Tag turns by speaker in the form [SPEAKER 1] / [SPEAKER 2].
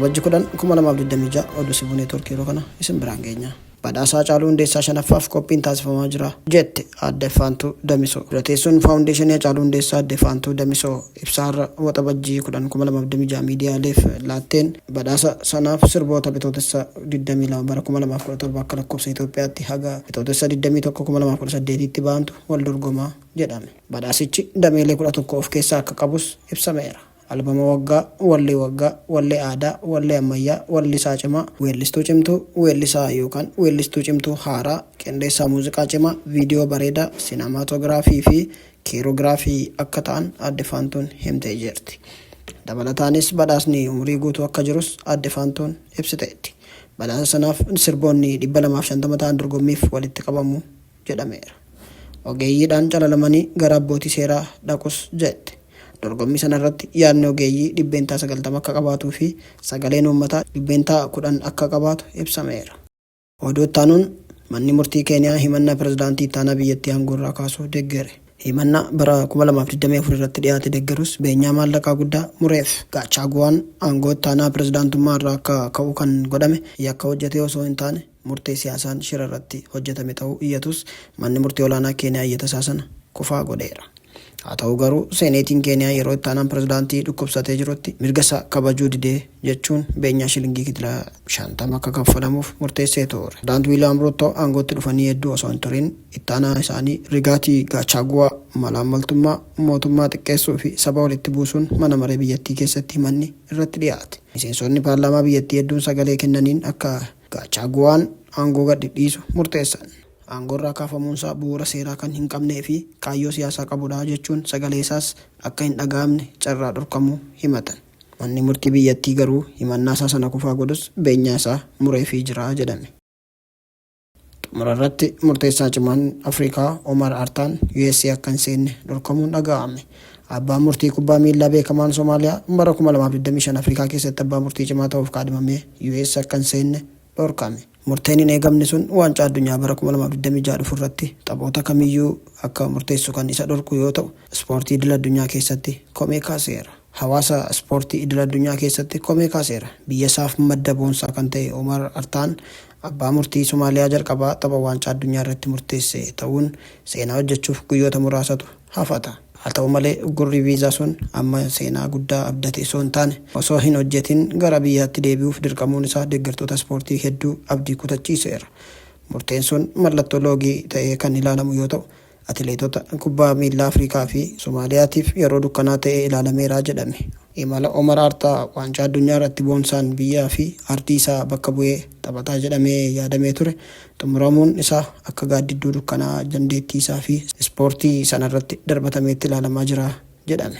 [SPEAKER 1] Waxabajji 10/2026 oduu sibuu neetwoorkii yeroo kana isin biraan geenya. Badhaasaa Haacaaluu Hundeessaa 5ffaaf qophiin taasifamaa jira jette Aadde Faantuu Damisoo. Durateessuun faawundeeshinii Haacaaluu Hundeessaa Aadde Faantuu Damisoo ibsaarra waxabajjii 10/2026 miidiyaaleef laatteen badhaasa sanaaf sirboota bitootessa 22 bara 2017 akka lakkoofsa Itoophiyaatti haga bitootessa 21 tti baantu wal dorgomaa jedhame. Badhaasichi dameelee 11 of keessaa akka qabus ibsameera. Albama waggaa, wallee aadaa, wallee ammayyaa, wallisaa cimaa, weellistuu cimtuu, weellisaa yookaan weellistuu cimtuu haaraa, qindeessaa muuziqaa cimaa, viidiyoo bareedaa, siinaamaatoogiraafii fi kiiroogiraafii akka ta'an Aadde Faantuun himtee jirti. Dabalataanis badhaasni umurii guutuu akka jirus Aadde Faantuun ibsiteetti. Badhaasa sanaaf sirboonni 250 ta'an dorgommiif walitti qabamu jedhameera. Ogeeyyiidhaan calalamanii gara abbootii seeraa dhaqus jette. Dorgommii sanarratti yaadni ogeeyyii 90% akka qabaatuu fi sagaleen uummataa 10% akka qabaatu ibsameera. Oduu ittaanuun manni murtii Keeniyaa himannaa pirezidaantii ittaanaa biyyattii aangoorraa kaasuu deeggare. Himannaa bara 2024 irratti dhiyaate deeggarus beenyaa maallaqaa guddaa mureef. Gachaaguwaan aangoo ittaanaa pirezidaantummaa irraa akka ka'u kan godhame yakka hojjetee osoo hin taane murtee siyaasaan shira irratti hojjetame ta'uu iyyatus manni murtii olaanaa Keeniyaa iyyata isaa sana kufaa godheera. Haa ta'u garuu seeneetiin Keeniyaa yeroo ittaanaan pirezidaantii dhukkubsatee jirutti mirga isaa kabajuu didee jechuun beenyaa shilingii kitila 50 akka kaffalamuuf murteessee ture. Pirezidaantii Wiiliyaam Ruuttoo aangootti dhufanii hedduu osoo hin turin ittaanaa isaanii Rigaatii Gachaaguwaa malaammaltummaa mootummaa xiqqeessuu fi saba walitti buusuun mana maree biyyattii keessatti himanni irratti dhiyaate. Miseensonni paarlaamaa biyyattii hedduun sagalee kennaniin akka Gachaaguwaan aangoo gadi dhiisu murteessan. Aangoorraa kaafamuunsaa bu'uura seeraa kan hin qabnee fi kaayyoo siyaasaa qabudha jechuun sagalee isaas akka hin dhaga'amne carraa dhorkamuu himatan. Manni murtii biyyattii garuu himannaa isaa sana kufaa godhus beenyaa isaa mureefii jira jedhame. Xumura irratti murteessaa cimaan Afrikaa Omar Artaan USA akka hin seenne dhorkamuun dhaga'ame. Abbaan murtii kubbaa miilaa beekamaan Somaaliyaa bara 2025 Afrikaa keessatti abbaa murtii cimaa ta'uuf kaadhimamee US akka hin seenne dhorkame. Murteen hin eegamne sun waancaa addunyaa bara 2026 dhufu irratti taphoota kamiyyuu akka murteessu kan isa dhorku yoo ta'u, ispoortii idil addunyaa keessatti komee kaaseera. Hawaasa ispoortii idil addunyaa keessatti komee kaaseera. Biyya isaaf madda boonsaa kan ta'e Omar Artaan abbaa murtii Somaaliyaa jalqabaa tapha waancaa addunyaa irratti murteesse ta'uun seenaa hojjechuuf guyyoota muraasatu hafata. Haa ta'u malee gurri viizaa sun amma seenaa guddaa abdate osoo hin taane osoo hin hojjetin gara biyyaatti deebi'uuf dirqamuun isaa deeggartoota ispoortii hedduu abdii kutachiiseera. Murteen sun mallattoo loogii ta'ee kan ilaalamu yoo ta'u, atileetota kubbaa miilaa Afrikaa fi Somaaliyaatiif yeroo dukkanaa ta'ee ilaalameera jedhame. Imala Omar Artaa waancaa addunyaa irratti boonsaan biyyaa fi ardii isaa bakka bu'ee taphataa jedhamee yaadamee ture xumuramuun isaa akka gaaddidduu dukkanaa dandeettii isaa fi ispoortii sanarratti darbatameetti ilaalamaa jira jedhame.